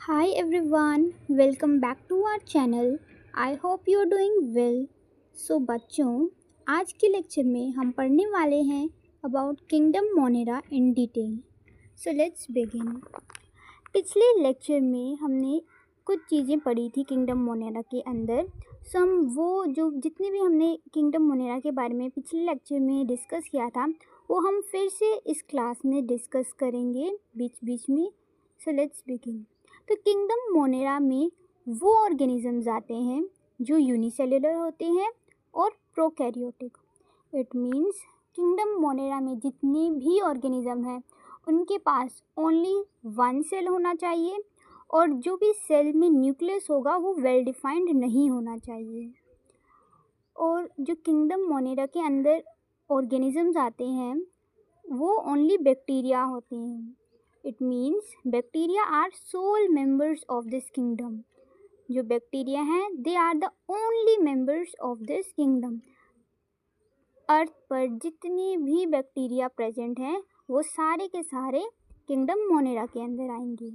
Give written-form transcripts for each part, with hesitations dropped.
Hi everyone, welcome back to our channel. I hope you are doing well. So बच्चों, आज के lecture में हम पढ़ने वाले हैं about kingdom Monera in detail. So let's begin. पिछले लेक्चर में हमने कुछ चीज़ें पढ़ी थी किंगडम मोनेरा के अंदर. सो हम वो जो जितने भी हमने किंगडम मोनेरा के बारे में पिछले लेक्चर में डिस्कस किया था वो हम फिर से इस क्लास में डिस्कस करेंगे बीच बीच में. So let's begin. तो किंगडम मोनेरा में वो ऑर्गेनिजम्स आते हैं जो यूनिसेल्युलर होते हैं और prokaryotic. It means kingdom Monera में जितने भी ऑर्गेनिज्म हैं उनके पास ओनली वन सेल होना चाहिए और जो भी सेल में न्यूक्लियस होगा वो वेल डिफाइंड नहीं होना चाहिए. और जो किंगडम मोनेरा के अंदर ऑर्गेनिजम्स आते हैं वो ओनली बैक्टीरिया होते हैं. It means bacteria are sole members of this kingdom. जो बैक्टीरिया हैं they are the only members of this kingdom. अर्थ पर जितने भी बैक्टीरिया प्रेजेंट हैं वो सारे के सारे किंगडम मोनेरा के अंदर आएंगे.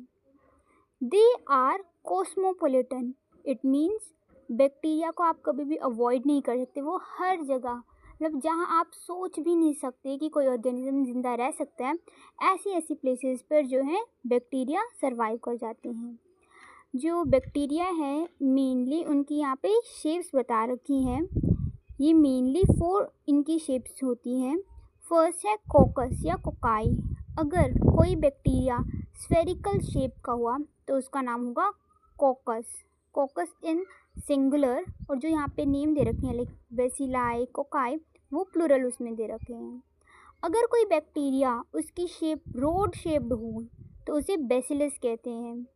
They are cosmopolitan. It means bacteria को आप कभी भी अवॉइड नहीं कर सकते. वो हर जगह मतलब जहाँ आप सोच भी नहीं सकते कि कोई ऑर्गेनिज्म ज़िंदा रह सकता है ऐसी ऐसी प्लेसेस पर जो है बैक्टीरिया सरवाइव कर जाते हैं. जो बैक्टीरिया है मेनली उनकी यहाँ पे शेप्स बता रखी हैं. ये मेनली 4 इनकी शेप्स होती हैं. फर्स्ट है कोकस या कोकाई. अगर कोई बैक्टीरिया स्फेरिकल शेप का हुआ तो उसका नाम होगा कोकस. कोकस इन सिंगुलर. और जो यहाँ पे नेम दे रखे हैं लाइक बेसिलाई कोकाई वो प्लूरल उसमें दे रखे हैं. अगर कोई बैक्टीरिया उसकी शेप रोड शेप्ड हो तो उसे बेसिलस कहते हैं.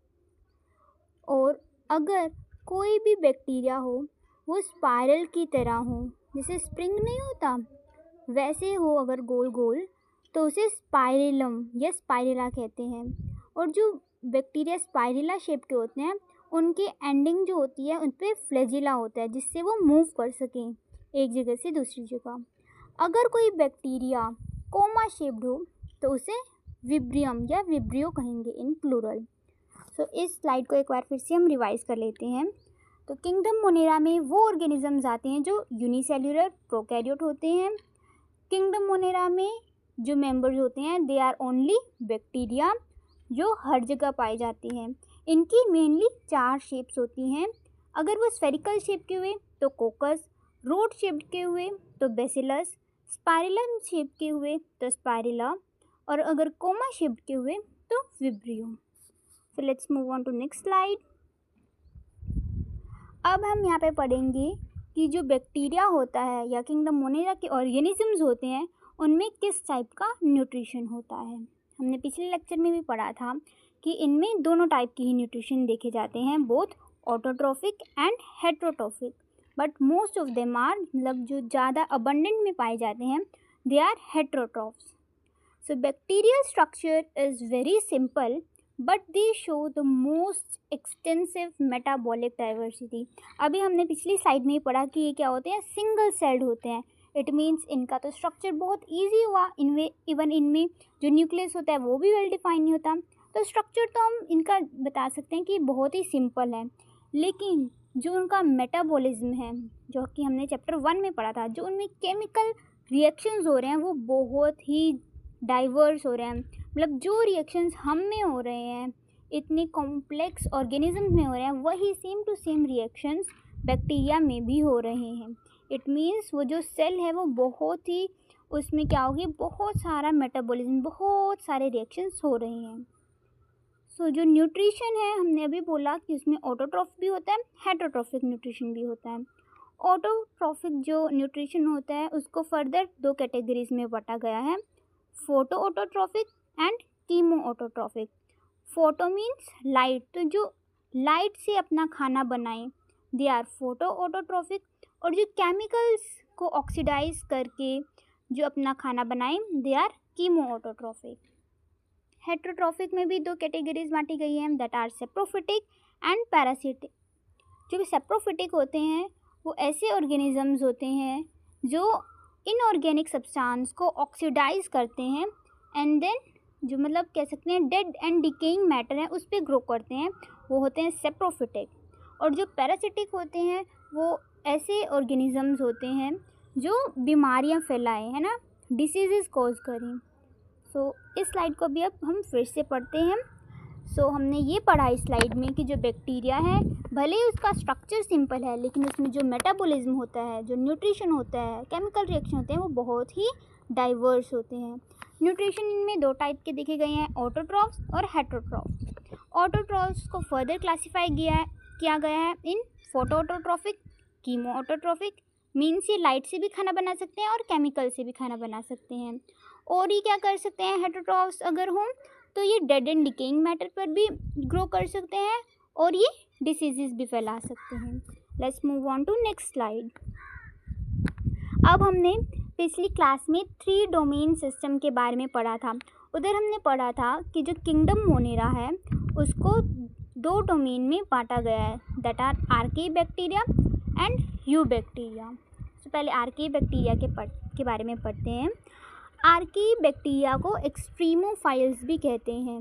और अगर कोई भी बैक्टीरिया हो वो स्पाइरल की तरह हो जैसे स्प्रिंग नहीं होता वैसे हो अगर गोल गोल तो उसे स्पाइरेलम या स्पाइरेला कहते हैं. और जो बैक्टीरिया स्पाइरेला शेप के होते हैं उनके एंडिंग जो होती है उन पर फ्लैजिला होता है जिससे वो मूव कर सकें एक जगह से दूसरी जगह. अगर कोई बैक्टीरिया कोमा शेप्ड हो तो उसे विब्रियम या विब्रियो कहेंगे इन प्लूरल. सो इस स्लाइड को एक बार फिर से हम रिवाइज कर लेते हैं. तो किंगडम मोनेरा में वो ऑर्गेनिजम्स आते हैं जो यूनिसेल्युलर प्रोकैरियोट होते हैं. किंगडम मोनेरा में जो मेंबर्स होते हैं दे आर ओनली बैक्टीरिया जो हर जगह पाए जाते हैं. इनकी मेनली 4 शेप्स होती हैं. अगर वो स्फेरिकल शेप के हुए तो कोकस, रोड शेप के हुए तो बेसिलस, स्पाइरलम शेप के हुए तो स्पाइरेला और अगर कोमा शेप के हुए तो vibrio. So let's move on to next slide. अब हम यहाँ पे पढ़ेंगे कि जो बैक्टीरिया होता है या किंगडम मोनेरा के ऑर्गेनिजम्स होते हैं उनमें किस टाइप का न्यूट्रिशन होता है. हमने पिछले लेक्चर में भी पढ़ा था कि इनमें दोनों टाइप की ही न्यूट्रिशन देखे जाते हैं both autotrophic and heterotrophic. But most of them are मतलब जो ज़्यादा अबंडेंट में पाए जाते हैं they are heterotrophs. So bacterial structure is very simple but they show the most extensive metabolic diversity. अभी हमने पिछली स्लाइड में ही पढ़ा कि ये क्या होते हैं सिंगल सेल्ड होते हैं. इट मीन्स इनका तो स्ट्रक्चर बहुत ईजी हुआ. इनमें इवन इनमें जो न्यूक्लियस होता है वो भी वेल डिफाइन नहीं होता. तो स्ट्रक्चर तो हम इनका बता सकते हैं कि बहुत ही सिंपल है. लेकिन जो उनका मेटाबॉलिज्म है जो कि हमने चैप्टर 1 में पढ़ा था जो उनमें केमिकल रिएक्शंस हो रहे हैं वो बहुत ही डाइवर्स हो रहे हैं. मतलब जो रिएक्शंस हम में हो रहे हैं इतने कॉम्प्लेक्स ऑर्गेनिज्म में हो रहे हैं वही same to same reactions bacteria में भी हो रहे हैं. इट मीन्स वो जो सेल है वो बहुत ही उसमें क्या होगी बहुत सारा मेटाबॉलिज्म बहुत सारे रिएक्शंस हो रहे हैं. सो जो न्यूट्रिशन है हमने अभी बोला कि उसमें ऑटोट्रॉफ भी होता है हेट्रोट्रॉफिक न्यूट्रिशन भी होता है. ऑटोट्रॉफिक जो न्यूट्रिशन होता है उसको फर्दर 2 कैटेगरीज में बांटा गया है photo autotrophic and chemo autotrophic. Photo means light. तो जो लाइट से अपना खाना बनाएं दे आर फोटो ऑटोट्रॉफिक. और जो केमिकल्स को ऑक्सीडाइज करके जो अपना खाना बनाएं they are chemoautotrophic. Heterotrophic में भी 2 कैटेगरीज बांटी गई हैं that are saprophytic and parasitic. जो सेप्रोफिटिक होते हैं वो ऐसे ऑर्गेनिजम्स होते हैं जो इनऑर्गेनिक सब्सटेंस को ऑक्सीडाइज करते हैं एंड देन जो मतलब कह सकते हैं डेड एंड डिकेइंग मैटर है उस पर ग्रो करते हैं, वो होते हैं सेप्रोफिटिक। और जो पैरासिटिक होते हैं वो ऐसे ऑर्गेनिजम्स होते हैं जो बीमारियां फैलाएं, है ना, डिसीजेस कॉज करें। सो इस स्लाइड को भी अब हम फिर से पढ़ते हैं। सो हमने ये पढ़ा इस स्लाइड में कि जो बैक्टीरिया है भले ही उसका स्ट्रक्चर सिंपल है, लेकिन उसमें जो मेटाबॉलिज्म होता है, जो न्यूट्रिशन होता है, केमिकल रिएक्शन होते हैं, वो बहुत ही डाइवर्स होते हैं। न्यूट्रिशन इनमें दो टाइप के देखे गए हैं, ऑटोट्रॉफ्स और हेटरोट्रॉफ्स। ऑटोट्रॉफ्स को फर्दर क्लासीफाई किया गया है इन फोटोऑटोट्रॉफिक, कीमोऑटोट्रॉफिक, मीन्स ये लाइट से भी खाना बना सकते हैं और केमिकल से भी खाना बना सकते हैं। और ये क्या कर सकते हैं, हेटरोट्रॉफ्स अगर हों तो ये डेड एंड डिकेइंग मैटर पर भी ग्रो कर सकते हैं और ये डिसीजेस भी फैला सकते हैं। Let's move on to next slide. अब हमने पिछली क्लास में 3 डोमेन सिस्टम के बारे में पढ़ा था। उधर हमने पढ़ा था कि जो किंगडम मोनेरा है उसको 2 डोमेन में बांटा गया है, that are archaebacteria and eubacteria. तो पहले आर्की बैक्टीरिया के बारे में पढ़ते हैं। आर्की बैक्टीरिया को एक्सट्रीमोफाइल्स भी कहते हैं।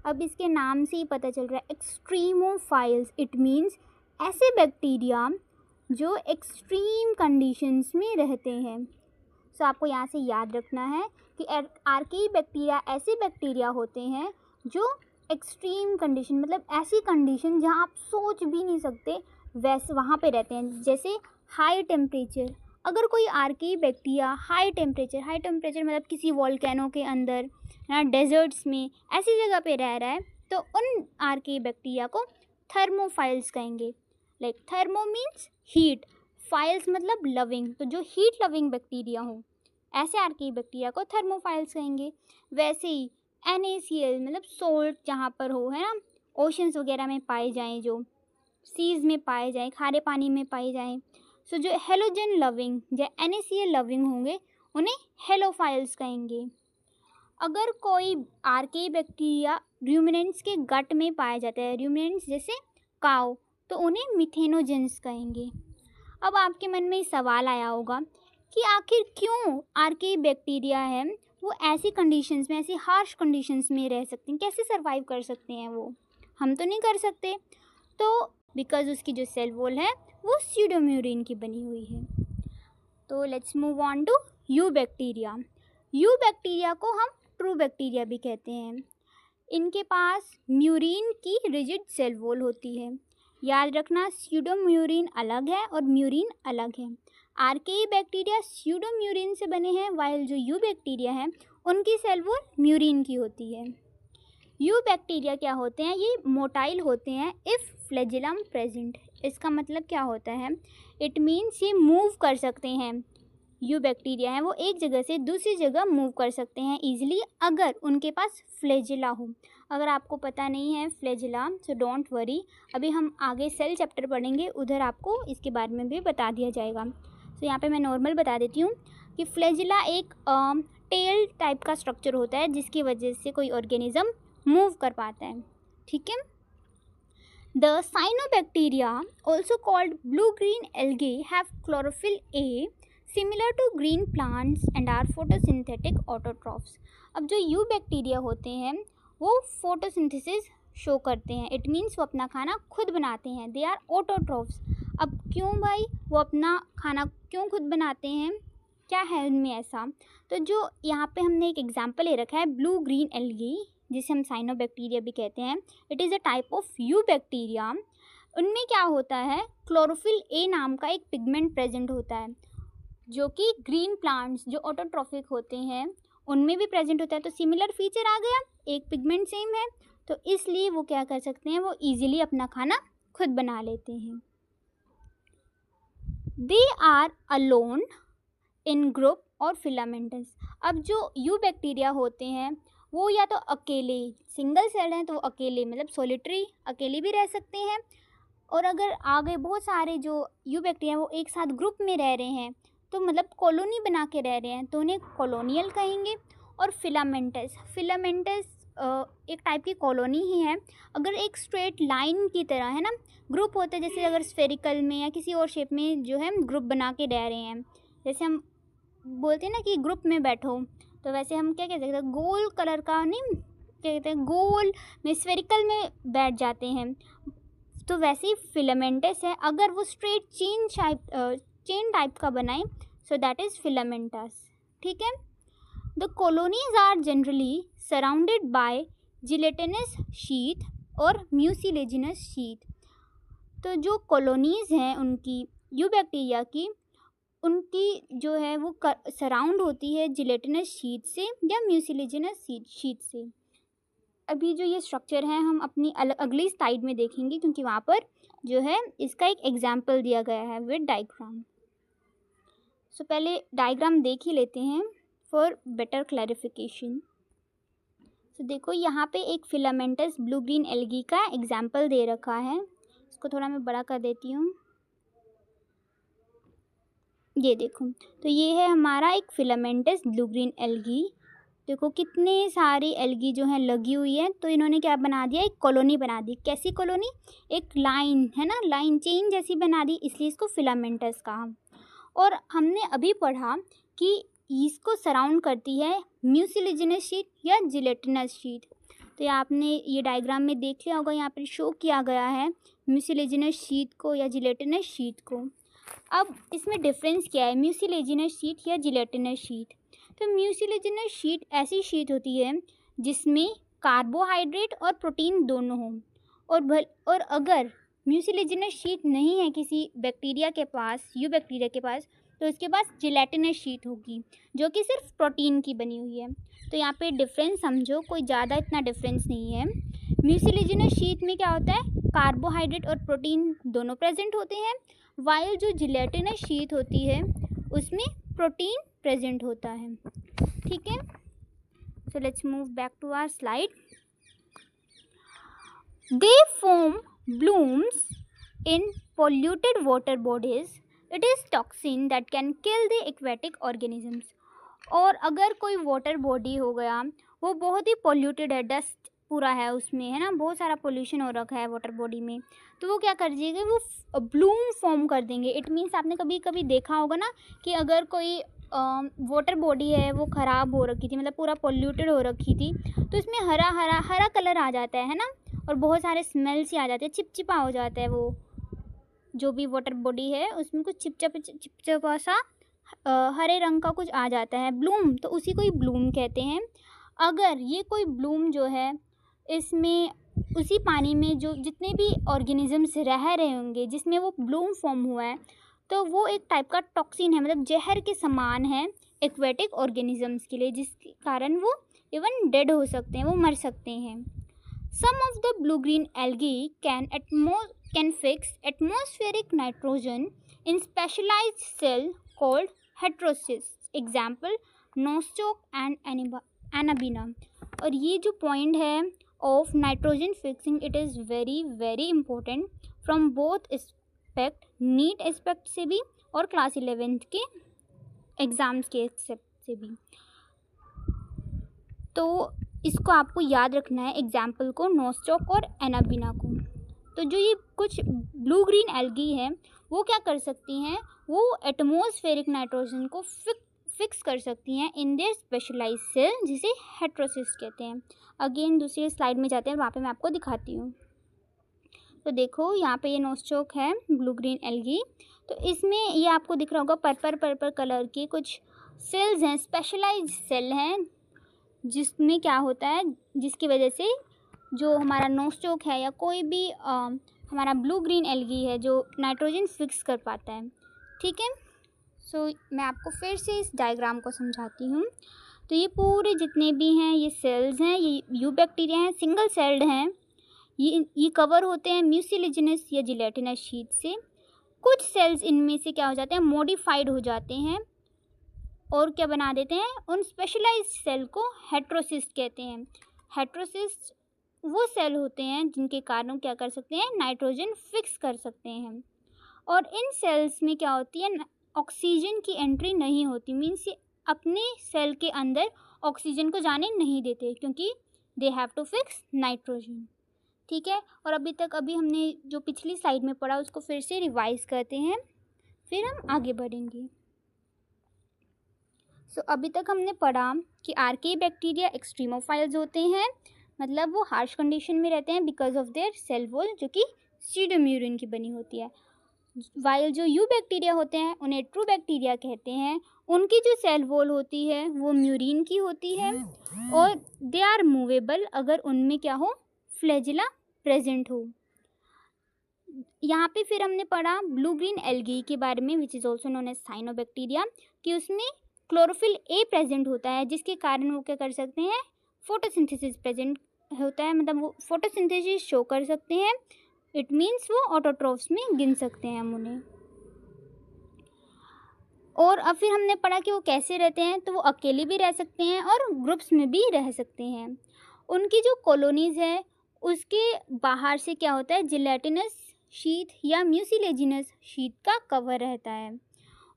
अब इसके नाम से ही पता चल रहा है एक्सट्रीमोफाइल्स, इट मीन्स ऐसे बैक्टीरिया जो एक्सट्रीम कंडीशंस में रहते हैं। सो आपको यहाँ से याद रखना है कि आर्की बैक्टीरिया ऐसे बैक्टीरिया होते हैं जो एक्सट्रीम कंडीशन, मतलब ऐसी कंडीशन जहाँ आप सोच भी नहीं सकते वैसे वहाँ पे रहते हैं। जैसे हाई टेम्परेचर, अगर कोई आर्की बैक्टीरिया हाई टेम्परेचर मतलब किसी वोल्केनो के अंदर या डेजर्ट्स में ऐसी जगह पे रह रहा है तो उन आर्की बैक्टीरिया को थर्मोफाइल्स कहेंगे। Like thermo means heat, files मतलब लविंग, तो जो हीट लविंग बैक्टीरिया हो ऐसे आर्की बैक्टीरिया को थर्मोफाइल्स कहेंगे। वैसे ही NaCl मतलब सोल्ट जहाँ पर हो, है ना, ओशंस वगैरह में पाए जाएं, जो सीज में पाए जाएं, खारे पानी में पाए जाएं। सो जो हेलोजन लविंग या NaCl लविंग होंगे उन्हें हेलोफाइल्स कहेंगे। अगर कोई आर्की बैक्टीरिया रूमिनेंट्स के गट में पाया जाता है, रूमिनेंट्स जैसे काऊ, तो उन्हें मिथेनोजेंस कहेंगे। अब आपके मन में सवाल आया होगा कि आखिर क्यों आर्की बैक्टीरिया है वो ऐसी कंडीशंस में, ऐसी हार्श कंडीशंस में रह सकते हैं, कैसे सरवाइव कर सकते हैं, वो हम तो नहीं कर सकते। तो बिकॉज उसकी जो सेल वॉल है वो स्यूडोम्यूरिन की बनी हुई है। तो let's move on to eubacteria. Eubacteria को हम ट्रू बैक्टीरिया भी कहते हैं। इनके पास म्यूरिन की रिजिड सेल वॉल होती है। याद रखना, स्यूडोम्यूरिन अलग है और म्यूरिन अलग है। आर्की बैक्टीरिया स्यूडोम्यूरिन से बने हैं, वाइल जो यू बैक्टीरिया है उनकी सेल वॉल म्यूरिन की होती है। यू बैक्टीरिया क्या होते हैं, ये मोटाइल होते हैं इफ़ फ्लैजिलम प्रेजेंट। इसका मतलब क्या होता है, इट मीन्स ये मूव कर सकते हैं। यू बैक्टीरिया हैं वो एक जगह से दूसरी जगह मूव कर सकते हैं ईजिली अगर उनके पास फ्लैजिला हो। अगर आपको पता नहीं है फ्लैजिला, सो डोंट वरी, अभी हम आगे सेल चैप्टर पढ़ेंगे, उधर आपको इसके बारे में भी बता दिया जाएगा। सो यहाँ पे मैं नॉर्मल बता देती हूँ कि फ्लैजिला एक टेल टाइप का स्ट्रक्चर होता है जिसकी वजह से कोई ऑर्गेनिज्म मूव कर पाता है, ठीक है। The cyanobacteria, also called blue-green algae, have chlorophyll A similar to green plants and are photosynthetic autotrophs. अब जो यू बैक्टीरिया होते हैं वो फोटोसिंथेसिस शो करते हैं, इट मीन्स वो अपना खाना खुद बनाते हैं, दे आर ऑटोट्रॉफ्स। अब क्यों भाई वो अपना खाना क्यों खुद बनाते हैं, क्या है उनमें ऐसा, तो जो यहाँ पे हमने एक एग्जाम्पल ले रखा है ब्लू ग्रीन एल्गी जिसे हम साइनोबैक्टीरिया भी कहते हैं, it is a type of you bacteria. उनमें क्या होता है, क्लोरोफिल ए नाम का एक पिगमेंट प्रेजेंट होता है जो कि ग्रीन प्लांट्स जो ऑटोट्रॉफिक होते हैं उनमें भी प्रेजेंट होता है। तो सिमिलर फीचर आ गया, एक पिगमेंट सेम है, तो इसलिए वो क्या कर सकते हैं, वो ईजिली अपना खाना खुद बना लेते हैं। They are alone in group और फिलामेंटस। अब जो यू बैक्टीरिया होते हैं वो या तो अकेले सिंगल सेल हैं तो वो अकेले मतलब सोलिटरी अकेले भी रह सकते हैं, और अगर आगे बहुत सारे जो यू बैक्टीरिया वो एक साथ ग्रुप में रह रहे हैं तो मतलब कॉलोनी बना के रह रहे हैं तो उन्हें कॉलोनियल कहेंगे। और फिलामेंटस एक टाइप की कॉलोनी ही है, अगर एक स्ट्रेट लाइन की तरह है ना ग्रुप होता है, जैसे अगर स्फेरिकल में या किसी और शेप में जो है ग्रुप बना के रह रहे हैं, जैसे हम बोलते हैं ना कि ग्रुप में बैठो, तो वैसे हम क्या कह सकते हैं, गोल कलर का नहीं, क्या कहते हैं, गोल में स्फेरिकल में बैठ जाते हैं। तो वैसे ही फिलामेंटस है, अगर वो स्ट्रेट चेन टाइप का बनाए, सो दैट इज़ फिलामेंटस। ठीक है। The colonies are generally surrounded by gelatinous sheath और म्यूसिलेजिनस शीथ। तो जो कॉलोनीज़ हैं उनकी, यूबैक्टीरिया की, उनकी जो है वो सराउंड होती है जिलेटिनस शीट से या म्यूसिलेजिनस शीट से। अभी जो ये स्ट्रक्चर है हम अपनी अगली स्लाइड में देखेंगे, क्योंकि वहाँ पर जो है इसका एक एग्जाम्पल दिया गया है विद डायग्राम। सो पहले डायग्राम देख ही लेते हैं फॉर बेटर क्लैरिफिकेशन। सो देखो यहाँ पे एक फिलामेंटस ब्लू ग्रीन एल्गी का एग्जाम्पल दे रखा है। इसको थोड़ा मैं बड़ा कर देती हूँ। ये देखो, तो ये है हमारा एक फिलामेंटस ब्लू ग्रीन एल्गी। देखो कितने सारी एल्गी जो है लगी हुई है। तो इन्होंने क्या बना दिया, एक कॉलोनी बना दी। कैसी कॉलोनी, एक लाइन है ना, लाइन चेन जैसी बना दी, इसलिए इसको फिलामेंटस कहा। और हमने अभी पढ़ा कि इसको सराउंड करती है म्यूसिलेजिनस शीट या जिलेटिनस शीट। तो ये आपने ये डायग्राम में देख लिया होगा, यहाँ पर शो किया गया है म्यूसिलेजिनस शीट को या जिलेटिनस शीट को। अब इसमें डिफरेंस क्या है, म्यूसिलेजिनस शीट या जिलेटिनस शीट। तो म्यूसिलेजिनस शीट ऐसी शीट होती है जिसमें कार्बोहाइड्रेट और प्रोटीन दोनों हों। और अगर म्यूसिलेजिनस शीट नहीं है किसी बैक्टीरिया के पास, यूबैक्टीरिया के पास, तो उसके पास जिलेटिनस शीट होगी जो कि सिर्फ प्रोटीन की बनी हुई है। तो यहाँ पे डिफरेंस समझो, कोई ज़्यादा इतना डिफरेंस नहीं है। म्यूसिलेजिनस शीट में क्या होता है, कार्बोहाइड्रेट और प्रोटीन दोनों प्रेजेंट होते हैं, वाइल जो जिलेटिनस शीट होती है उसमें प्रोटीन प्रेजेंट होता है। ठीक है। So let's move back to our slide. They form blooms in polluted water bodies. It is toxin that can kill the aquatic organisms. और अगर कोई वाटर बॉडी हो गया, वो बहुत ही पोल्यूटेड है, डस्ट पूरा है उसमें, है ना, बहुत सारा पोल्यूशन हो रखा है वाटर बॉडी में, तो वो क्या कर देंगे, वो ब्लूम फॉर्म कर देंगे। इट मीन्स आपने कभी कभी देखा होगा ना कि अगर कोई वाटर बॉडी है वो ख़राब हो रखी थी, मतलब पूरा पोल्यूटेड हो रखी थी, तो इसमें हरा हरा हरा कलर आ जाता है ना, और बहुत सारे स्मेल्स ही आ जाते हैं, चिपचिपा हो जाता है वो जो भी वाटर बॉडी है, उसमें कुछ चिपचिपा सा हरे रंग का कुछ आ जाता है, ब्लूम, तो उसी को ही ब्लूम कहते हैं। अगर ये कोई ब्लूम जो है, इसमें उसी पानी में जो जितने भी ऑर्गेनिजम्स रह रहे होंगे जिसमें वो ब्लूम फॉर्म हुआ है, तो वो एक टाइप का टॉक्सिन है, मतलब जहर के समान है एक्वेटिक ऑर्गेनिजम्स के लिए, जिसके कारण वो इवन डेड हो सकते हैं, वो मर सकते हैं। Some of the blue green algae can fix atmospheric nitrogen in specialized cell called heterocysts. Example, nostoc and anabina. और ये जो पॉइंट है of nitrogen fixing, it is very very important from both aspect, NEET aspect से भी और class 11th के exams के aspect से भी। तो इसको आपको याद रखना है, एग्जाम्पल को, नोस्टॉक और एनाबिना को। तो जो ये कुछ ब्लू ग्रीन एल्गी है वो क्या कर सकती हैं, वो एटमॉस्फेरिक नाइट्रोजन को फिक्स कर सकती हैं इन देयर स्पेशलाइज्ड सेल, जिसे हेटेरोसिस्ट कहते हैं। अगेन दूसरी स्लाइड में जाते हैं, वहाँ पे मैं आपको दिखाती हूँ। तो देखो यहाँ पे ये नोस्टॉक है ब्लू ग्रीन एल्गी, तो इसमें ये आपको दिख रहा होगा पर्पल कलर के कुछ सेल्स हैं, स्पेशलाइज्ड सेल हैं, जिसमें क्या होता है, जिसकी वजह से जो हमारा नोस्टॉक है या कोई भी हमारा ब्लू ग्रीन एल्गी है जो नाइट्रोजन फिक्स कर पाता है। ठीक है। सो मैं आपको फिर से इस डायग्राम को समझाती हूँ। तो ये पूरे जितने भी हैं ये सेल्स हैं, ये यूबैक्टीरिया हैं, सिंगल सेल्ड हैं, ये कवर होते हैं म्यूसिलेजिनस या जिलेटिनस शीट से। कुछ सेल्स इनमें से क्या हो जाते हैं, मॉडिफाइड हो जाते हैं और क्या बना देते हैं, उन स्पेशलाइज्ड सेल को हेटेरोसिस्ट कहते हैं। हेटेरोसिस्ट वो सेल होते हैं जिनके कारण क्या कर सकते हैं, नाइट्रोजन फिक्स कर सकते हैं। और इन सेल्स में क्या होती है, ऑक्सीजन की एंट्री नहीं होती, मीन्स ये अपने सेल के अंदर ऑक्सीजन को जाने नहीं देते, क्योंकि they have to fix nitrogen. ठीक है। और अभी हमने जो पिछली स्लाइड में पढ़ा उसको फिर से रिवाइज करते हैं, फिर हम आगे बढ़ेंगे। सो अभी तक हमने पढ़ा कि आर्की बैक्टीरिया एक्सट्रीमोफाइल्स होते हैं, मतलब वो हार्श कंडीशन में रहते हैं because of their cell wall जो कि सीडोम्यूरिन की बनी होती है। वाइल जो यू बैक्टीरिया होते हैं उन्हें ट्रू बैक्टीरिया कहते हैं। उनकी जो सेल वॉल होती है वो म्यूरिन की होती है और दे आर मूवेबल अगर उनमें क्या हो, फ्लैजिला प्रेजेंट हो। यहाँ पे फिर हमने पढ़ा ब्लू ग्रीन एल्गी के बारे में, which is also known as cyanobacteria, कि उसमें क्लोरोफिल ए प्रेजेंट होता है जिसके कारण वो क्या कर सकते हैं, फोटोसिंथेसिस प्रेजेंट होता है, मतलब वो फोटोसिंथेसिस शो कर सकते हैं। इट मीन्स वो ऑटोट्रॉफ्स में गिन सकते हैं हम उन्हें। और अब फिर हमने पढ़ा कि वो कैसे रहते हैं, तो वो अकेले भी रह सकते हैं और ग्रुप्स में भी रह सकते हैं। उनकी जो कॉलोनीज़ है उसके बाहर से क्या होता है, जिलेटिनस शीथ या म्यूसिलेजिनस शीथ का कवर रहता है।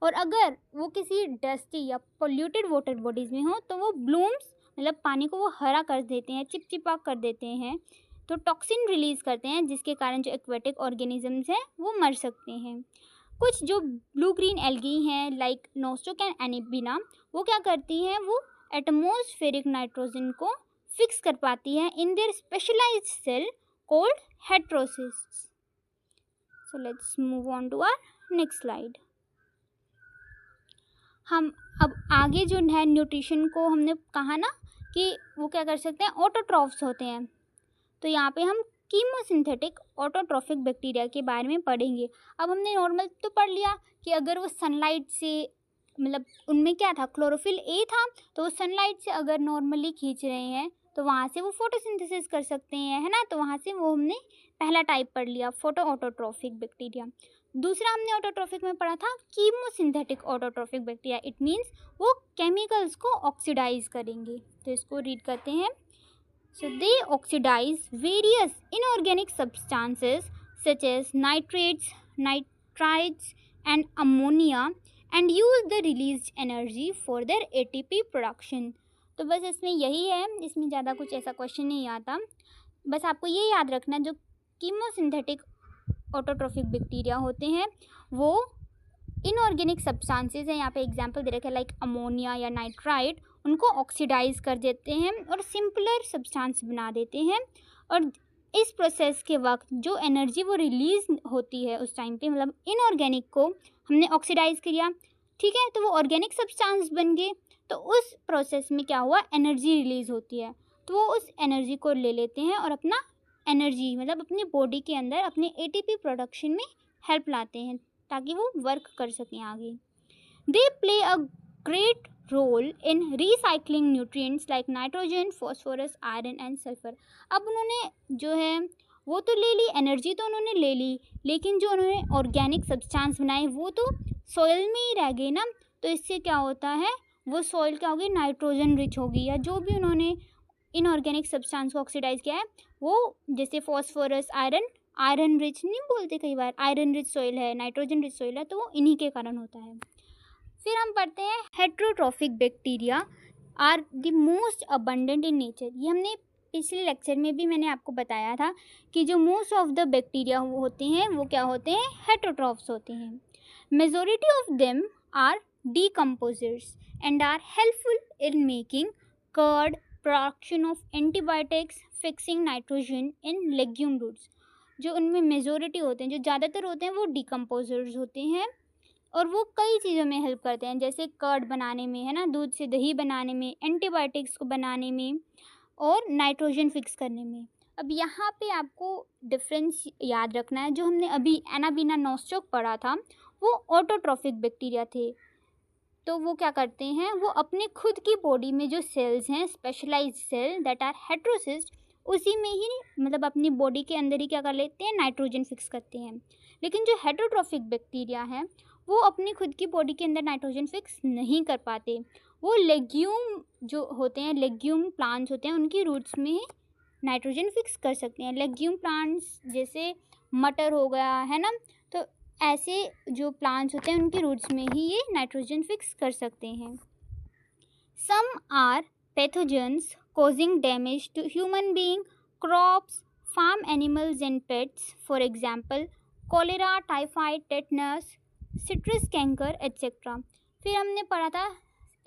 और अगर वो किसी डस्टी या पोल्यूटेड वाटर बॉडीज़ में हो तो वो ब्लूम्स, मतलब पानी को वो हरा कर देते हैं, चिपचिपा कर देते हैं, तो टॉक्सिन रिलीज़ करते हैं जिसके कारण जो एक्वेटिक ऑर्गेनिजम्स हैं वो मर सकते हैं। कुछ जो ब्लू ग्रीन एल्गी हैं लाइक नोस्टोक एंड एनिबिना, वो क्या करती हैं, वो एटमॉस्फेरिक नाइट्रोजन को फिक्स कर पाती है in their specialised cell called heterocysts. So let's move on to our next slide. हम अब आगे जो है न्यूट्रिशन को हमने कहा ना कि वो क्या कर सकते हैं, ऑटोट्रॉफ्स होते हैं, तो यहाँ पे हम कीमोसिंथेटिक ऑटोट्रॉफिक बैक्टीरिया के बारे में पढ़ेंगे। अब हमने नॉर्मल तो पढ़ लिया कि अगर वो सनलाइट से, मतलब उनमें क्या था, क्लोरोफिल ए था, तो वो सनलाइट से अगर नॉर्मली खींच रहे हैं तो वहाँ से वो फोटोसिंथेसिस कर सकते हैं, है ना, तो वहाँ से वो हमने पहला टाइप पढ़ लिया, फोटो ऑटोट्रॉफिक बैक्टीरिया। दूसरा हमने ऑटोट्रॉफिक में पढ़ा था chemosynthetic autotrophic bacteria. It means वो केमिकल्स को ऑक्सीडाइज करेंगे। तो इसको रीड करते हैं। So they oxidize various inorganic substances such as nitrates, nitrites and ammonia and use the released energy for their ATP production। तो बस इसमें यही है, इसमें ज़्यादा कुछ ऐसा क्वेश्चन नहीं आता। बस आपको ये याद रखना, जो कीमोसिंथेटिक ऑटोट्रॉफिक बैक्टीरिया होते हैं वो इनऑर्गेनिक सब्सटेंसेस हैं, यहाँ पे एग्जांपल दे रखे लाइक अमोनिया या नाइट्राइट, उनको ऑक्सीडाइज कर देते हैं और सिंपलर सब्सटेंस बना देते हैं। और इस प्रोसेस के वक्त जो एनर्जी वो रिलीज होती है उस टाइम पे, मतलब इनऑर्गेनिक को हमने ऑक्सीडाइज किया, ठीक है, तो वो ऑर्गेनिक सब्सटेंस बन गए, तो उस प्रोसेस में क्या हुआ, एनर्जी रिलीज होती है, तो वो उस एनर्जी को ले लेते हैं और अपना एनर्जी, मतलब अपनी बॉडी के अंदर अपने एटीपी प्रोडक्शन में हेल्प लाते हैं ताकि वो वर्क कर सकें आगे। They play a great role in recycling nutrients like nitrogen, phosphorus, iron and sulphur. अब उन्होंने जो है वो तो ले ली, एनर्जी तो उन्होंने ले ली, लेकिन जो उन्होंने ऑर्गेनिक सब्सटेंस बनाए वो तो सॉइल में ही रह गए ना, तो इससे क्या होता है, वो सॉइल क्या होगी, नाइट्रोजन रिच होगी, या जो भी उन्होंने इनऑर्गेनिक सब्सटेंस को ऑक्सीडाइज किया है वो, जैसे फॉस्फोरस, आयरन रिच नहीं बोलते कई बार, आयरन रिच सॉइल है, नाइट्रोजन रिच सॉइल है, तो वो इन्हीं के कारण होता है। फिर हम पढ़ते हैं heterotrophic bacteria are the most abundant in nature. ये हमने पिछले लेक्चर में भी मैंने आपको बताया था कि जो मोस्ट ऑफ द बैक्टीरिया होते हैं वो क्या होते हैं, हेट्रोट्रॉफ्स होते हैं। Majority of them are decomposers and are helpful in making curd, production of antibiotics, fixing nitrogen in legume roots. जो उनमें मेजॉरिटी होते हैं, जो ज़्यादातर होते हैं, वो डीकम्पोजर्स होते हैं और वो कई चीज़ों में हेल्प करते हैं, जैसे कर्ड बनाने में, है ना, दूध से दही बनाने में, एंटीबायोटिक्स को बनाने में और नाइट्रोजन फिक्स करने में। अब यहाँ पे आपको डिफरेंस याद रखना है, जो हमने अभी एनाबीना नोस्टोक पढ़ा था वो ऑटोट्रॉफिक बैक्टीरिया थे, तो वो क्या करते हैं, वो अपने खुद की बॉडी में जो सेल्स हैं, specialised cell that are heterocyst, उसी में ही, मतलब अपनी बॉडी के अंदर ही क्या कर लेते हैं, नाइट्रोजन फिक्स करते हैं। लेकिन जो हेट्रोट्रॉफिक बैक्टीरिया हैं वो अपनी खुद की बॉडी के अंदर नाइट्रोजन फिक्स नहीं कर पाते, वो लेग्यूम जो होते हैं, लेग्यूम प्लांट्स होते हैं, उनकी रूट्स में नाइट्रोजन फिक्स कर सकते हैं। लेग्यूम प्लांट्स जैसे मटर हो गया, है ना, तो ऐसे जो प्लांट्स होते हैं उनकी रूट्स में ही ये नाइट्रोजन फिक्स कर सकते हैं। Some are pathogens causing damage to human being, crops, farm animals and pets, for example cholera, typhoid, tetanus, citrus canker etc. फिर हमने पढ़ा था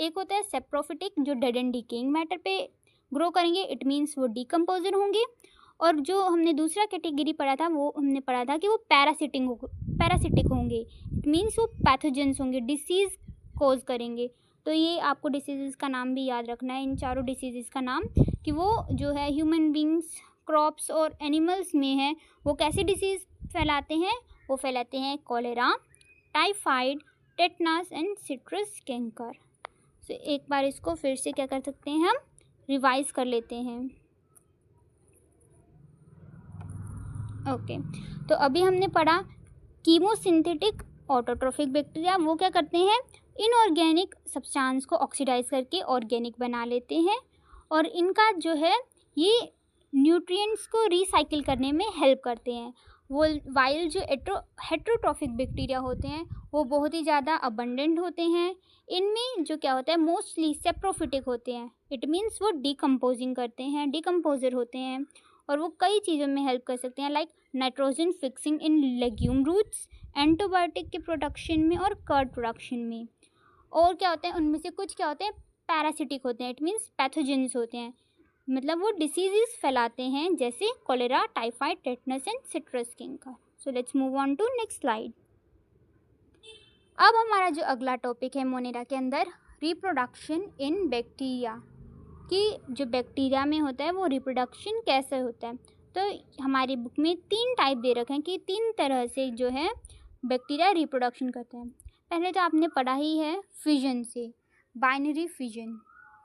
एक होता है सेप्रोफिटिक जो डेड एंड डिकेइंग मैटर पे ग्रो करेंगे, इट मीन्स वो डिकम्पोजर होंगे। और जो हमने दूसरा कैटेगरी पढ़ा था वो हमने पढ़ा था कि वो पैरासिटिक होंगे, इट मीन्स वो पैथोजेंस होंगे, डिसीज़ कोज करेंगे। तो ये आपको डिसीज़ का नाम भी याद रखना है, इन चारों डिसीज़ का नाम, कि वो जो है ह्यूमन बींग्स, क्रॉप्स और एनिमल्स में है वो कैसे डिसीज़ फैलाते हैं। वो फैलाते हैं cholera, typhoid, tetanus and citrus canker. तो एक बार इसको फिर से क्या कर सकते हैं, हम रिवाइज कर लेते हैं। ओके, तो अभी हमने पढ़ा कीमोसिंथेटिक ऑटोट्रोफिक बैक्टीरिया, वो क्या करते हैं, इनऑर्गेनिक सब्सटेंस को ऑक्सीडाइज करके ऑर्गेनिक बना लेते हैं और इनका जो है ये न्यूट्रिएंट्स को रिसाइकिल करने में हेल्प करते हैं। वो वाइल जो हेट्रोट्रोफिक बैक्टीरिया होते हैं वो बहुत ही ज़्यादा अबंडेंट होते हैं। इनमें जो क्या होता है मोस्टली सेप्रोफिटिक होते हैं, इट मीन्स वो डिकम्पोजिंग करते हैं, डिकम्पोजर होते हैं और वो कई चीज़ों में हेल्प कर सकते हैं, लाइक नाइट्रोजन फिक्सिंग इन लेग्यूम रूट्स, एंटीबायोटिक के प्रोडक्शन में और कर्ड प्रोडक्शन में। और क्या होते हैं उनमें से कुछ क्या होते हैं पैरासिटिक होते हैं, इट मीन्स पैथोजेंस होते हैं, मतलब वो डिसीजेस फैलाते हैं जैसे cholera, typhoid, tetanus and citrus canker. So let's move on to next slide. अब हमारा जो अगला टॉपिक है मोनेरा के अंदर, रिप्रोडक्शन इन बैक्टीरिया, कि जो बैक्टीरिया में होता है वो रिप्रोडक्शन कैसे होता है। तो हमारी बुक में 3 टाइप दे रखे हैं कि 3 तरह से जो है बैक्टीरिया रिप्रोडक्शन करते हैं। पहले तो आपने पढ़ा ही है फिजन से, बाइनरी फिजन।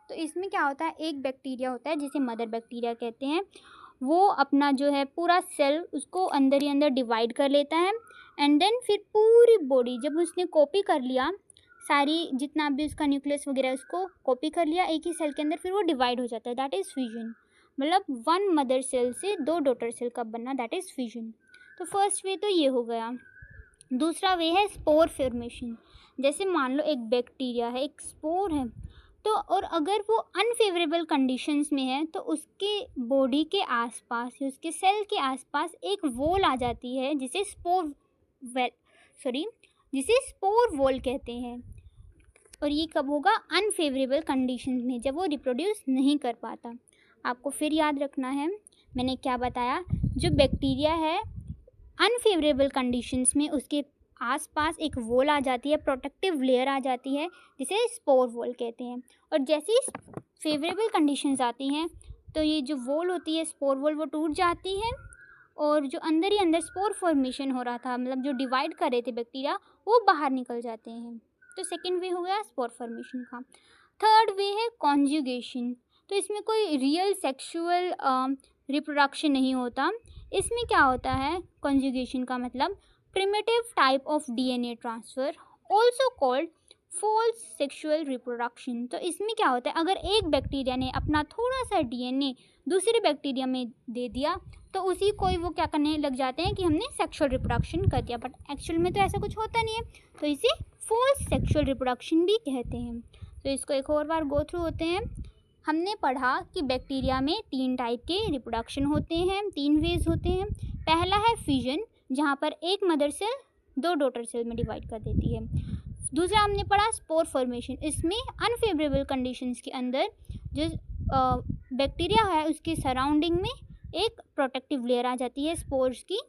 तो इसमें क्या होता है, एक बैक्टीरिया होता है जिसे मदर बैक्टीरिया कहते हैं, वो अपना जो है पूरा सेल उसको अंदर ही अंदर डिवाइड कर लेता है एंड देन फिर पूरी बॉडी जब उसने कॉपी कर लिया, सारी जितना भी उसका न्यूक्लियस वगैरह उसको कॉपी कर लिया एक ही सेल के अंदर, फिर वो डिवाइड हो जाता है, दैट इज़ फिजन। मतलब 1 मदर सेल से 2 डॉटर सेल का बनना, दैट इज़ फिजन। तो फर्स्ट वे तो ये हो गया। दूसरा वे है स्पोर फॉर्मेशन। जैसे मान लो एक बैक्टीरिया है, एक स्पोर है, तो और अगर वो अनफेवरेबल कंडीशंस में है तो उसके बॉडी के आसपास या उसके सेल के आसपास एक वॉल आ जाती है जिसे स्पोर वॉल कहते हैं। और ये कब होगा, अनफेवरेबल कंडीशंस में, जब वो रिप्रोड्यूस नहीं कर पाता। आपको फिर याद रखना है मैंने क्या बताया, जो बैक्टीरिया है अनफेवरेबल कंडीशंस में उसके आसपास एक वॉल आ जाती है, प्रोटेक्टिव लेयर आ जाती है जिसे स्पोर वॉल कहते हैं। और जैसे ही फेवरेबल कंडीशंस आती हैं तो ये जो वॉल होती है स्पोर वॉल वो टूट जाती है और जो अंदर ही अंदर स्पोर फॉर्मेशन हो रहा था, मतलब जो डिवाइड कर रहे थे बैक्टीरिया, वो बाहर निकल जाते हैं। तो सेकेंड वे हो गया स्पोर फॉर्मेशन का। थर्ड वे है कॉन्जुगेशन। तो इसमें कोई रियल सेक्सुअल रिप्रोडक्शन नहीं होता। इसमें क्या होता है कॉन्जुगेशन का मतलब primitive type of DNA transfer, also called false sexual reproduction. तो इसमें क्या होता है, अगर एक बैक्टीरिया ने अपना थोड़ा सा डीएनए दूसरे बैक्टीरिया में दे दिया तो उसी को वो क्या करने लग जाते हैं कि हमने सेक्सुअल रिप्रोडक्शन कर दिया, बट एक्चुअल में तो ऐसा कुछ होता नहीं है, तो इसे फॉल्स सेक्सुअल रिप्रोडक्शन भी कहते हैं। तो इसको एक और बार गो थ्रू होते हैं। हमने पढ़ा कि बैक्टीरिया में 3 टाइप के रिप्रोडक्शन होते हैं, 3 वेज होते हैं। पहला है फिजन, जहाँ पर एक मदर सेल 2 डॉटर सेल में डिवाइड कर देती है। दूसरा हमने पढ़ा स्पोर फॉर्मेशन, इसमें अनफेवरेबल कंडीशंस के अंदर जो बैक्टीरिया है उसके सराउंडिंग में एक प्रोटेक्टिव लेयर आ जाती है स्पोर्स की।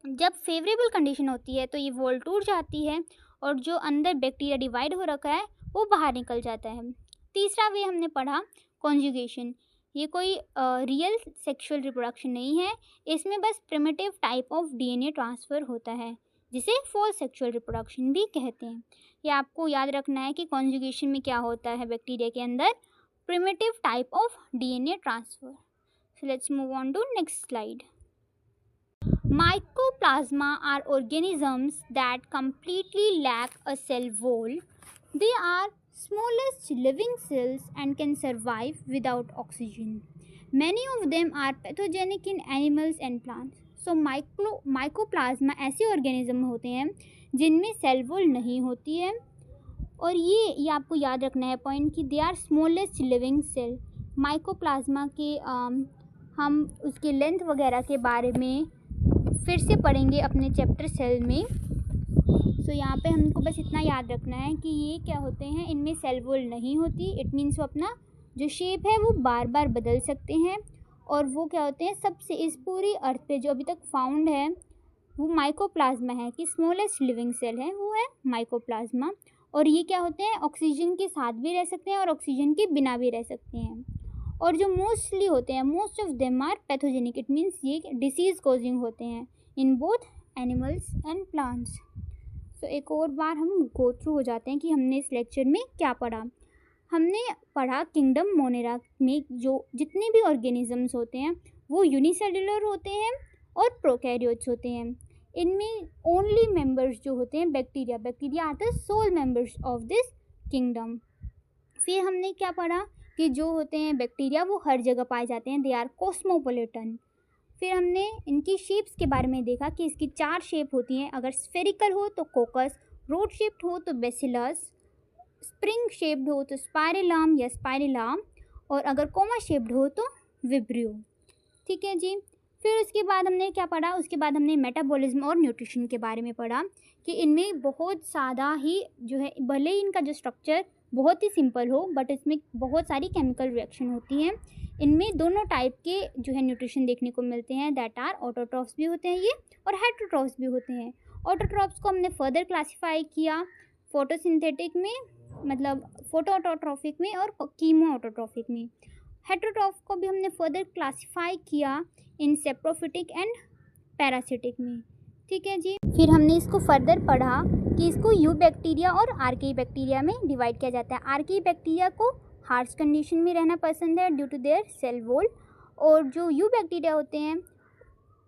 जब फेवरेबल कंडीशन होती है तो ये वॉल टूट जाती है और जो अंदर बैक्टीरिया डिवाइड हो रखा है वो बाहर निकल जाता है। तीसरा वे हमने पढ़ा कॉन्जुगेशन। ये कोई रियल सेक्सुअल रिप्रोडक्शन नहीं है, इसमें बस primitive type of DNA transfer होता है जिसे फॉल्स सेक्सुअल रिप्रोडक्शन भी कहते हैं। ये आपको याद रखना है कि कॉन्जुगेशन में क्या होता है बैक्टीरिया के अंदर, primitive type of DNA transfer. So let's move on to next slide. Mycoplasma are organisms that completely lack a cell wall. They are smallest living cells and can survive without oxygen. Many of them are pathogenic in animals and plants. So mycoplasma ऐसे organism होते हैं जिनमें cell wall नहीं होती है और ये आपको याद रखना है पॉइंट कि they are smallest living cell. Mycoplasma के हम उसके लेंथ वगैरह के बारे में फिर से पढ़ेंगे अपने चैप्टर सेल में। सो यहाँ पे हमको बस इतना याद रखना है कि ये क्या होते हैं, इनमें सेल वॉल नहीं होती। इट मीन्स वो अपना जो शेप है वो बार बार बदल सकते हैं। और वो क्या होते हैं, सबसे इस पूरी अर्थ पे जो अभी तक फाउंड है वो माइकोप्लाज्मा है, कि स्मॉलेस्ट लिविंग सेल है वो है माइकोप्लाज्मा। और ये क्या होते हैं, ऑक्सीजन के साथ भी रह सकते हैं और ऑक्सीजन के बिना भी रह सकते हैं। और जो मोस्टली होते हैं, most of them are pathogenic. It means ये डिसीज़ कॉजिंग होते हैं in both animals and plants. तो एक और बार हम गो थ्रू हो जाते हैं कि हमने इस लेक्चर में क्या पढ़ा। हमने पढ़ा किंगडम मोनेरा में जो जितने भी ऑर्गेनिजम्स होते हैं वो यूनिसेलुलर होते हैं और प्रोकैरियोट्स होते हैं। इनमें ओनली मेंबर्स जो होते हैं bacteria are the sole members of this kingdom. फिर हमने क्या पढ़ा कि जो होते हैं बैक्टीरिया वो हर जगह पाए जाते हैं, दे आर कॉस्मोपोलिटन। फिर हमने इनकी शेप्स के बारे में देखा कि इसकी 4 शेप होती हैं। अगर स्फेरिकल हो तो कोकस, रोड शेप्ड हो तो बेसिलस, स्प्रिंग शेप्ड हो तो स्पाइरलम या स्पाइरलम, और अगर कोमा शेप्ड हो तो विब्रियो। ठीक है जी। फिर उसके बाद हमने क्या पढ़ा, उसके बाद हमने मेटाबॉलिज्म और न्यूट्रिशन के बारे में पढ़ा कि इनमें बहुत ज़्यादा ही जो है, भले ही इनका जो स्ट्रक्चर बहुत ही सिंपल हो बट इसमें बहुत सारी केमिकल रिएक्शन होती हैं। इनमें दोनों टाइप के जो है न्यूट्रिशन देखने को मिलते हैं, दैट आर ऑटोट्रॉफ्स भी होते हैं ये और हेटेरोट्रॉफ्स भी होते हैं। ऑटोट्रॉफ्स को हमने फर्दर क्लासीफाई किया फोटोसिंथेटिक में, मतलब फोटो ऑटोट्रॉफिक में और कीमो ऑटोट्रॉफिक में। हेटेरोट्रॉफ को भी हमने फर्दर क्लासीफाई किया इन सेप्रोफिटिक एंड पैरासिटिक में। ठीक है जी। फिर हमने इसको फर्दर पढ़ा कि इसको यू बैक्टीरिया और आर्की बैक्टीरिया में डिवाइड किया जाता है। आर्की बैक्टीरिया को हार्श कंडीशन में रहना पसंद है due to their cell wall, और जो यू बैक्टीरिया होते हैं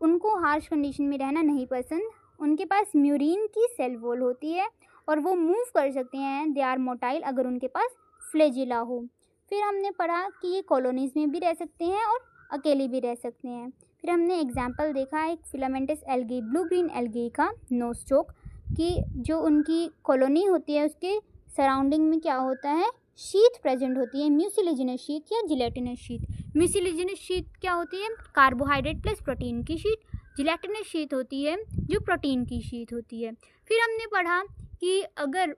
उनको हार्श कंडीशन में रहना नहीं पसंद। उनके पास म्यूरिन की सेल वॉल होती है और वो मूव कर सकते हैं, दे आर मोटाइल, अगर उनके पास फ्लैजिला हो। फिर हमने पढ़ा कि ये कॉलोनीज़ में भी रह सकते हैं और अकेले भी रह सकते हैं। फिर हमने एग्जाम्पल देखा एक filamentous algae, blue green algae का नोस्टोक, कि जो उनकी कॉलोनी होती है उसके सराउंडिंग में क्या होता है, शीट प्रेजेंट होती है, म्यूसिलेजिनस शीट या जिलेटिनस शीट। म्यूसिलेजिनस शीट क्या होती है, कार्बोहाइड्रेट प्लस प्रोटीन की शीट। जिलेटिनस शीट होती है जो प्रोटीन की शीट होती है। फिर हमने पढ़ा कि अगर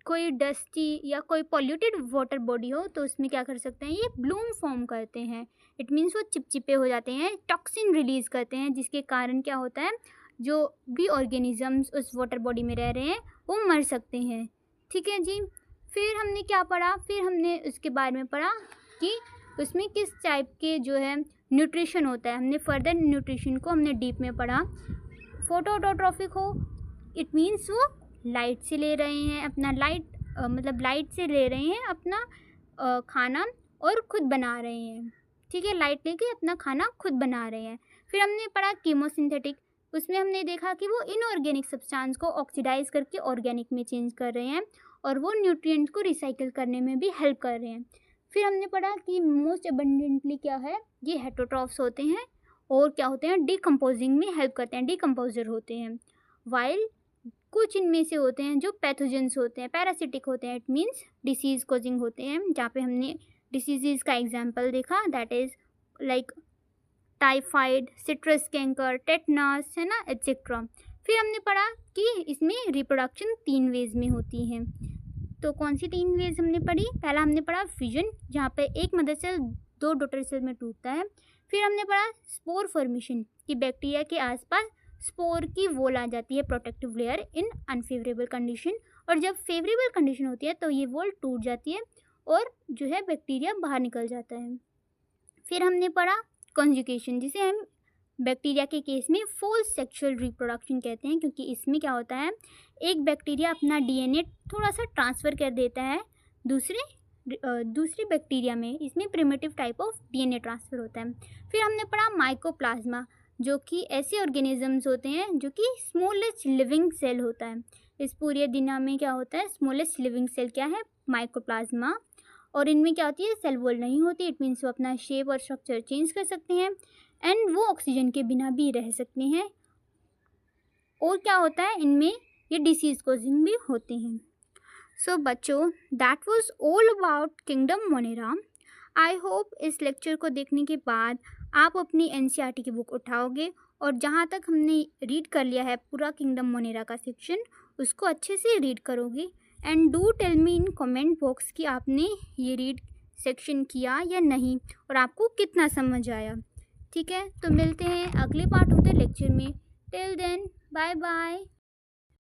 कोई डस्टी या कोई पॉल्यूटेड वाटर बॉडी हो तो उसमें क्या कर सकते हैं, ये ब्लूम फॉर्म करते हैं। इट मीन्स वो चिपचिपे हो जाते हैं, टॉक्सिन रिलीज़ करते हैं, जिसके कारण क्या होता है, जो भी ऑर्गेनिजम्स उस वाटर बॉडी में रह रहे हैं वो मर सकते हैं। ठीक है जी। फिर हमने क्या पढ़ा, फिर हमने उसके बारे में पढ़ा कि उसमें किस टाइप के जो है न्यूट्रिशन होता है। हमने फर्दर न्यूट्रिशन को हमने डीप में पढ़ा। फोटो ऑटोट्रॉफिक हो, इट मीन्स वो लाइट से ले रहे हैं अपना लाइट से ले रहे हैं अपना खाना और ख़ुद बना रहे हैं। ठीक है, लाइट लेके अपना खाना खुद बना रहे हैं। फिर हमने पढ़ा कीमोसिंथेटिक, उसमें हमने देखा कि वो इनऑर्गेनिक सब्सटेंस को ऑक्सीडाइज करके ऑर्गेनिक में चेंज कर रहे हैं और वो न्यूट्रिएंट को रिसाइकिल करने में भी हेल्प कर रहे हैं। फिर हमने पढ़ा कि मोस्ट अबंडेंटली क्या है, ये हेटेरोट्रॉफ्स होते हैं और क्या होते हैं, डिकम्पोजिंग में हेल्प करते हैं, डिकम्पोजर होते हैं। वाइल कुछ इनमें से होते हैं जो पैथोजेंस होते हैं, पैरासिटिक होते हैं, इट मीन्स डिसीज़ कॉजिंग होते हैं, जहाँ पे हमने डिसीज़ का एग्जाम्पल देखा, that is like typhoid, citrus canker, tetanus, है ना, एट्सेट्रा। फिर हमने पढ़ा कि इसमें रिप्रोडक्शन 3 वेज में होती हैं। तो कौन सी 3 वेज हमने पढ़ी, पहला हमने पढ़ा फिजन, जहाँ पे एक मदर सेल 2 डॉटर सेल में टूटता है। फिर हमने पढ़ा स्पोर फॉर्मेशन, कि बैक्टीरिया के आसपास स्पोर की वॉल आ जाती है, प्रोटेक्टिव लेयर, इन अनफेवरेबल कंडीशन, और जब फेवरेबल कंडीशन होती है तो ये वॉल टूट जाती है और जो है बैक्टीरिया बाहर निकल जाता है। फिर हमने पढ़ा कॉन्जुगेशन, जिसे हम बैक्टीरिया के केस में फोर्स सेक्सुअल रिप्रोडक्शन कहते हैं, क्योंकि इसमें क्या होता है, एक बैक्टीरिया अपना डीएनए थोड़ा सा ट्रांसफ़र कर देता है दूसरे बैक्टीरिया में, इसमें primitive type of DNA transfer होता है। फिर हमने पढ़ा माइकोप्लाज्मा, जो कि ऐसे ऑर्गेनिजम्स होते हैं जो कि स्मॉलेस्ट लिविंग सेल होता है। इस पूरे दुनिया में क्या होता है, स्मॉलेस्ट लिविंग सेल क्या है, माइकोप्लाज्मा। और इनमें क्या होती है, सेल वॉल नहीं होती, इट मीन्स वो अपना शेप और स्ट्रक्चर चेंज कर सकते हैं एंड वो ऑक्सीजन के बिना भी रह सकते हैं। और क्या होता है, इनमें ये डिसीज़ कॉजिंग भी होते हैं। सो बच्चों, that was all about kingdom Monera. I hope इस लेक्चर को देखने के बाद आप अपनी एनसीईआरटी की बुक उठाओगे और जहाँ तक हमने रीड कर लिया है पूरा किंगडम मोनेरा का सेक्शन, उसको अच्छे से रीड करोगे। And do tell me in comment box कि आपने ये रीड सेक्शन किया या नहीं और आपको कितना समझ आया। ठीक है, तो मिलते हैं अगले पार्ट ऑफ द लेक्चर में। Till then bye bye.